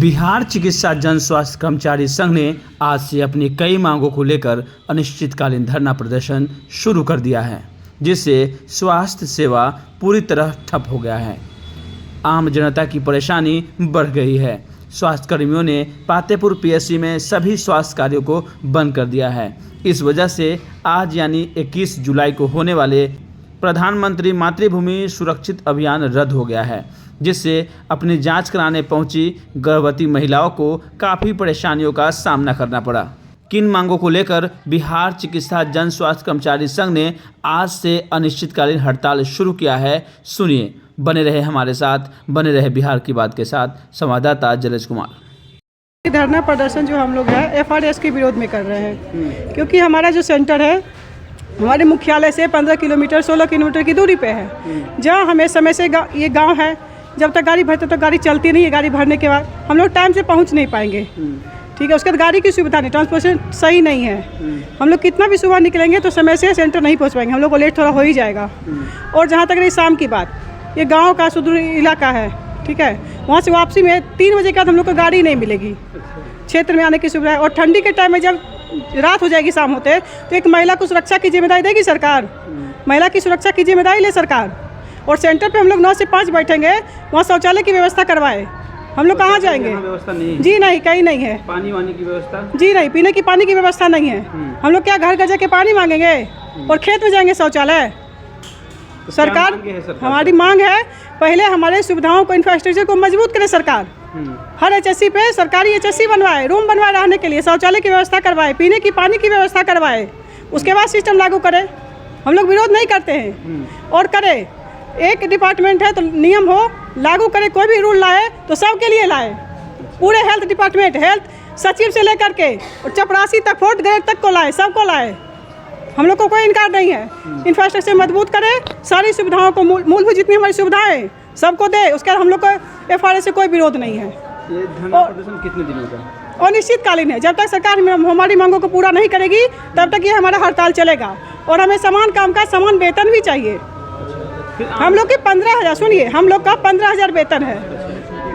बिहार चिकित्सा जन स्वास्थ्य कर्मचारी संघ ने आज से अपनी कई मांगों को लेकर अनिश्चितकालीन धरना प्रदर्शन शुरू कर दिया है, जिससे स्वास्थ्य सेवा पूरी तरह ठप हो गया है। आम जनता की परेशानी बढ़ गई है। स्वास्थ्य कर्मियों ने पातेपुर पीएचसी में सभी स्वास्थ्य कार्यों को बंद कर दिया है। इस वजह से आज यानी 21 जुलाई को होने वाले प्रधानमंत्री मातृभूमि सुरक्षित अभियान रद्द हो गया है, जिससे अपनी जांच कराने पहुंची गर्भवती महिलाओं को काफ़ी परेशानियों का सामना करना पड़ा। किन मांगों को लेकर बिहार चिकित्सा जन स्वास्थ्य कर्मचारी संघ ने आज से अनिश्चितकालीन हड़ताल शुरू किया है, सुनिए। बने रहे हमारे साथ, बने रहे बिहार की बात के साथ। संवाददाता जलेश कुमार। धरना प्रदर्शन जो हम लोग है FRS के विरोध में कर रहे हैं, क्योंकि हमारा जो सेंटर है हमारे मुख्यालय से 15 किलोमीटर 16 किलोमीटर की दूरी पे है, जहाँ हमें समय से ये गांव है। जब तक गाड़ी भरते तो गाड़ी चलती नहीं है। गाड़ी भरने के बाद हम लोग टाइम से पहुंच नहीं पाएंगे, ठीक है। उसके बाद गाड़ी की सुविधा नहीं, ट्रांसपोर्टेशन सही नहीं है। हम लोग कितना भी सुबह निकलेंगे तो समय से सेंटर नहीं पहुंच पाएंगे, हम लोग को लेट थोड़ा हो ही जाएगा। और जहाँ तक रही शाम की बात, ये गाँव का सुदूर इलाका है, ठीक है। वहाँ से वापसी में 3 बजे के बाद हम लोग को गाड़ी नहीं मिलेगी क्षेत्र में आने की सुविधा है। और ठंडी के टाइम में जब रात हो जाएगी शाम होते, तो एक महिला को सुरक्षा की जिम्मेदारी देगी सरकार। महिला की सुरक्षा की जिम्मेदारी ले सरकार। और सेंटर पे हम लोग 9 से 5 बैठेंगे, वहाँ शौचालय की व्यवस्था करवाए। हम लोग कहाँ जाएंगे? व्यवस्था नहीं है। जी नहीं, कहीं नहीं है। पानी वानी की व्यवस्था? जी नहीं, पीने की पानी की व्यवस्था नहीं है। हम लोग क्या घर घर जाके पानी मांगेंगे और खेत में जाएंगे शौचालय? तो सरकार हमारी मांग है, पहले हमारे सुविधाओं को, इंफ्रास्ट्रक्चर को मजबूत करे सरकार। हर HSC पे सरकारी HSC बनवाए, रूम बनवाए रहने के लिए, शौचालय की व्यवस्था करवाए, पीने की पानी की व्यवस्था करवाए, उसके बाद सिस्टम लागू करे। हम लोग विरोध नहीं करते हैं। और करे, एक डिपार्टमेंट है तो नियम हो, लागू करे। कोई भी रूल लाए तो सबके लिए लाए। पूरे हेल्थ डिपार्टमेंट, हेल्थ सचिव से लेकर के और चपरासी तक, 4th ग्रेड तक को लाए, सबको लाए। हम लोग को कोई इनकार नहीं है। इंफ्रास्ट्रक्चर मजबूत करे, सारी सुविधाओं को, मूलभूत जितनी हमारी सुविधाएं सबको दे। उसके बाद हम लोग को FRS से कोई विरोध नहीं है। ये धरना प्रदर्शन कितने दिनों का? अनिश्चितकालीन है। जब तक सरकार हमारी मांगों को पूरा नहीं करेगी तब तक ये हमारा हड़ताल चलेगा। और हमें समान काम का समान वेतन भी चाहिए। हम लोग की 15,000, सुनिए, हम लोग का 15,000 वेतन है।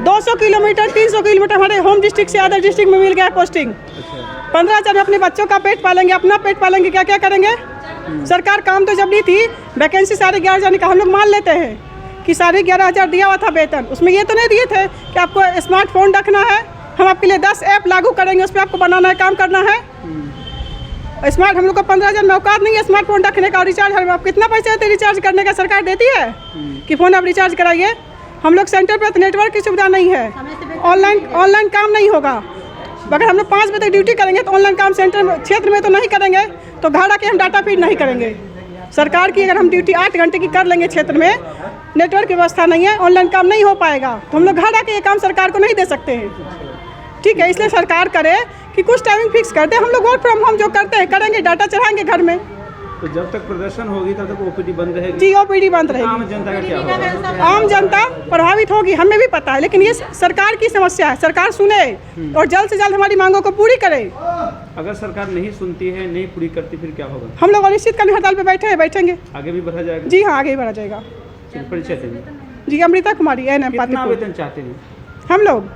200 किलोमीटर 300 किलोमीटर हमारे होम डिस्ट्रिक्ट से अदर डिस्ट्रिक्ट में मिल गया पोस्टिंग। 15,000 में अपने बच्चों का पेट पालेंगे, अपना पेट पालेंगे, क्या क्या करेंगे? सरकार काम तो जब दी थी, वैकेंसी 11,500 का हम लोग मान लेते हैं कि 11,500 दिया हुआ था वेतन। उसमें ये तो नहीं दिए थे कि आपको स्मार्टफोन रखना है, हम आपके लिए 10 ऐप लागू करेंगे, उस पर आपको बनाना है, काम करना है। स्मार्ट हम लोग को 15,000 में औकात नहीं है स्मार्टफोन रखने का। और रिचार्ज आप कितना पैसे देते रिचार्ज करने का? सरकार देती है कि फ़ोन आप रिचार्ज कराइए। हम लोग सेंटर पर तो नेटवर्क की सुविधा नहीं है, ऑनलाइन काम नहीं होगा। अगर हम लोग 5 बजे तक ड्यूटी करेंगे तो ऑनलाइन काम सेंटर में, क्षेत्र में तो नहीं करेंगे, तो घर आके हम डाटा फीड नहीं करेंगे। सरकार की अगर हम ड्यूटी 8 घंटे की कर लेंगे, क्षेत्र में नेटवर्क की व्यवस्था नहीं है, ऑनलाइन काम नहीं हो पाएगा, तो हम लोग घर आके ये काम सरकार को नहीं दे सकते हैं, ठीक है। इसलिए सरकार करे कि कुछ टाइमिंग फिक्स कर दे। हम लोग वर्क फ्रॉम होम जो करते हैं करेंगे, डाटा चढ़ाएंगे घर में। तो जब तक प्रदर्शन होगी तब तक OPD बंद रहेगी? जी, OPD बंद रहेगी। आम जनता का क्या होगा? आम जनता प्रभावित होगी, हमें भी पता है, लेकिन ये सरकार की समस्या है। सरकार सुने और जल्द से जल्द हमारी मांगों को पूरी करे। अगर सरकार नहीं सुनती है, नहीं पूरी करती, फिर क्या होगा? हम लोग अनिश्चितकालीन हड़ताल पे बैठेंगे। आगे भी बढ़ा जाएगा? जी हाँ, आगे भी बढ़ा जाएगा। परिचय देंगे? जी, अमृता कुमारी, NM कितना पातेपुर। वेतन चाहते हैं हम लोग?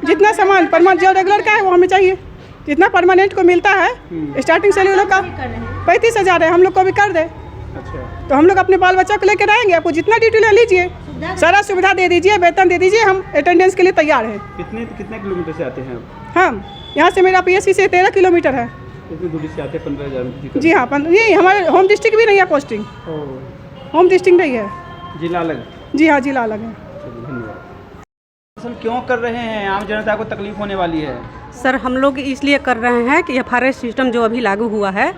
जितना सामान जो रेगुलर का है वो हमें चाहिए, जितना परमानेंट को मिलता है। स्टार्टिंग सैलरी लोग का 35,000 है, हम लोग को भी कर दे। अच्छा। तो हम लोग अपने बाल बच्चा को लेकर आएंगे। आपको जितना ड्यूटी ले लीजिए, सारा सुविधा दे दीजिए, वेतन दे दीजिए, हम अटेंडेंस के लिए तैयार हैं। कितने किलोमीटर से आते हैं हम यहाँ से, मेरा PSC से 13 किलोमीटर है। कितनी दूरी से आते हैं? 15,000? जी हाँ, ये हमारे होम डिस्ट्रिक्ट भी नहीं है पोस्टिंग। होम डिस्ट्रिक्ट नहीं है, जिला अलग? जी हाँ, जिला अलग है। धन्यवाद। क्यों कर रहे हैं? आम जनता को तकलीफ होने वाली है। सर, हम लोग इसलिए कर रहे हैं कि FRS सिस्टम जो अभी लागू हुआ है,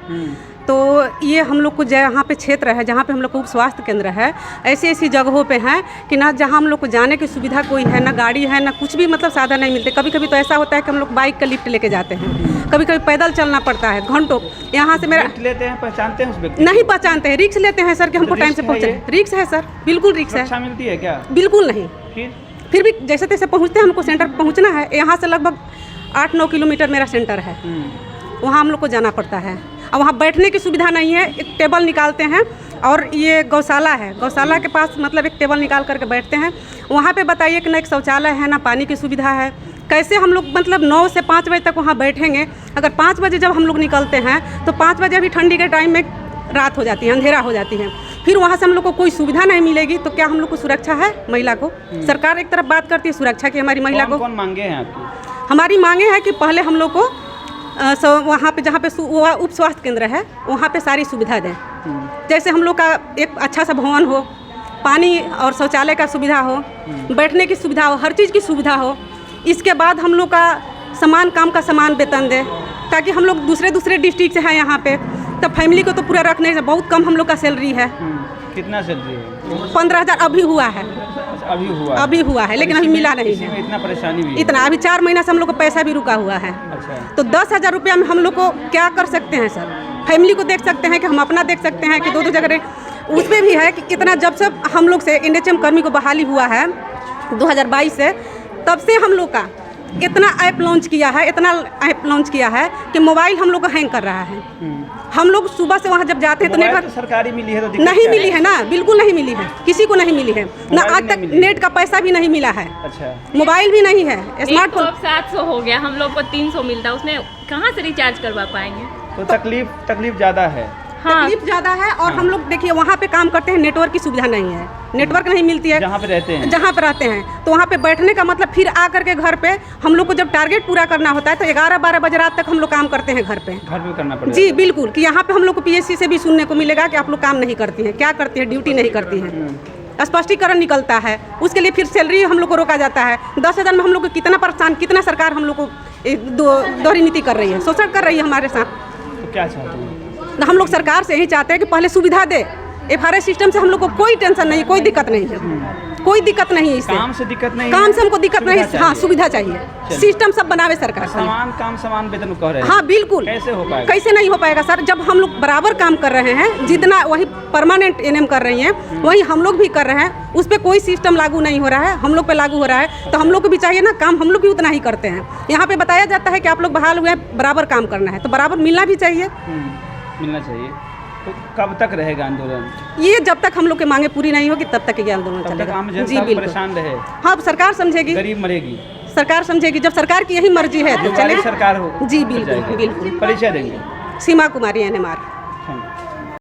तो ये हम लोग को जहाँ पे क्षेत्र है, जहाँ पे हम लोग को उप स्वास्थ्य केंद्र है, ऐसी जगहों पे हैं कि ना जहाँ हम लोग को जाने की सुविधा कोई है, ना गाड़ी है, ना कुछ भी मतलब साधन नहीं मिलते। कभी कभी तो ऐसा होता है कि हम लोग बाइक का लिफ्ट लेके जाते हैं, कभी कभी पैदल चलना पड़ता है घंटों। यहाँ से मेरा लेते हैं, पहचानते हैं उस व्यक्ति? नहीं पहचानते हैं, रिक्स लेते हैं सर कि हमको टाइम से पहुँचे। रिक्स है सर, बिल्कुल रिक्स है। मिलती है क्या? बिल्कुल नहीं। फिर भी जैसे तैसे पहुँचते हैं, हमको सेंटर पहुँचना है। यहाँ से लगभग 8-9 किलोमीटर मेरा सेंटर है, वहाँ हम लोग को जाना पड़ता है। और वहाँ बैठने की सुविधा नहीं है। एक टेबल निकालते हैं और ये गौशाला है, गौशाला के पास मतलब एक टेबल निकाल करके बैठते हैं। वहाँ पे बताइए कि ना एक शौचालय है, ना पानी की सुविधा है, कैसे हम लोग मतलब 9 से 5 बजे तक वहाँ बैठेंगे। अगर 5 बजे जब हम लोग निकलते हैं तो 5 बजे अभी ठंडी के टाइम में रात हो जाती है, अंधेरा हो जाती है, फिर वहाँ से हम लोग को कोई सुविधा नहीं मिलेगी तो क्या हम लोग को सुरक्षा है महिला को? सरकार एक तरफ बात करती है सुरक्षा की हमारी महिला को। कौन मांगे हैं आपकी? हमारी मांगे हैं कि पहले हम लोग को वहाँ पे जहाँ पे उप स्वास्थ्य केंद्र है वहाँ पे सारी सुविधा दें। जैसे हम लोग का एक अच्छा सा भवन हो, पानी और शौचालय का सुविधा हो, बैठने की सुविधा हो, हर चीज़ की सुविधा हो। इसके बाद हम लोग का समान काम का समान वेतन दें, ताकि हम लोग दूसरे डिस्ट्रिक्ट से हैं यहाँ पे, तब फैमिली को तो पूरा रखने से बहुत कम हम लोग का सैलरी है। कितना सैलरी है? 15,000 अभी हुआ है। अभी हुआ है लेकिन अभी मिला नहीं है। इतना परेशानी भी इतना अभी 4 महीना से हम लोग को पैसा भी रुका हुआ है। अच्छा। तो 10,000 रुपया में हम लोग को क्या कर सकते हैं सर? फैमिली को देख सकते हैं कि हम अपना देख सकते हैं कि 2-2 जगह। उसमें भी है कि इतना जब से हम लोग से NHM कर्मी को बहाली हुआ है 2022 से, तब से हम लोग का इतना ऐप लॉन्च किया है कि मोबाइल हम लोग को हैंग कर रहा है। हम लोग सुबह से वहाँ जब जाते हैं तो नेटवर्क सरकारी मिली है तो नहीं मिली है ना, बिल्कुल नहीं मिली है, किसी को नहीं मिली है ना, आज तक नेट का पैसा भी नहीं मिला है। अच्छा। मोबाइल भी नहीं है, स्मार्टफोन। 700 हो गया, हम लोग को 300 मिलता है, उसमें कहाँ से रिचार्ज करवा पाएंगे? तो तकलीफ ज़्यादा है। हाँ, तकलीफ ज़्यादा है। और हम लोग देखिए वहाँ पे काम करते हैं, नेटवर्क की सुविधा नहीं है, नेटवर्क नहीं मिलती है जहाँ पे रहते हैं तो वहाँ पे बैठने का मतलब फिर आ करके घर पे हम लोग को जब टारगेट पूरा करना होता है तो 11-12 बजे रात तक हम लोग काम करते हैं घर पे करना पड़ेगा। जी बिल्कुल, कि यहाँ पे हम लोग को PSC से भी सुनने को मिलेगा कि आप लोग काम नहीं करती हैं, क्या करती है, ड्यूटी नहीं करती हैं। स्पष्टीकरण निकलता है, उसके लिए फिर सैलरी हम लोग को रोका जाता है। 10,000 में हम लोग को कितना परेशान, कितना सरकार हम लोग को दोहरी नीति कर रही है, शोषण कर रही है हमारे साथ। तो क्या चाहते हैं? हम लोग सरकार से यही चाहते हैं कि पहले सुविधा दे। FRS सिस्टम से हम लोग को कोई टेंशन नहीं, कोई दिक्कत नहीं है, कोई दिक्कत नहीं है। इससे काम से दिक्कत नहीं, काम से हमको दिक्कत नहीं। हाँ, सुविधा चाहिए, सिस्टम सब बनावे सरकार। समान वेतन कह रहे हैं। हाँ बिल्कुल। कैसे हो पाएगा? कैसे नहीं हो पाएगा सर? जब हम लोग बराबर काम कर रहे हैं, जितना वही परमानेंट NM कर रही हैं वही हम लोग भी कर रहे हैं, उस पर कोई सिस्टम लागू नहीं हो रहा है, हम लोग पे लागू हो रहा है। तो हम लोग को भी चाहिए ना, काम हम लोग भी उतना ही करते हैं। यहाँ पे बताया जाता है कि आप लोग बहाल हुए हैं, बराबर काम करना है, तो बराबर मिलना भी चाहिए। मिलना चाहिए। तो कब तक रहेगा आंदोलन? ये जब तक हम लोग की मांगे पूरी नहीं होगी तब तक ये आंदोलन चलेगा। जी बिल्कुल, परेशान रहे। हाँ, सरकार समझेगी, गरीब मरेगी, सरकार समझेगी। जब सरकार की यही मर्जी है तो चलेगी सरकार हो। जी बिल्कुल बिल्कुल। परिचय देंगे? सीमा कुमारी NMR।